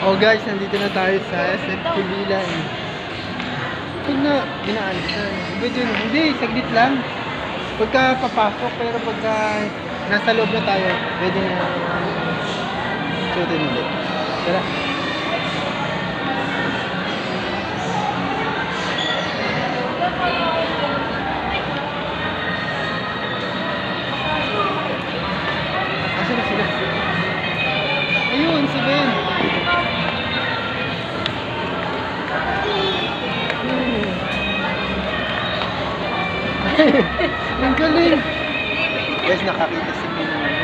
Oh guys, nandito na tayo sa SF Kulilan. Pag na, inaalis na. Hindi, saglit lang. Pagka papasok, pero pagka nasa loob na tayo, pwede na suotin ulit. Tara. Asan na sila? Ayun, si Ben. Ang galing. Guys, nakakita si Ben ng ano.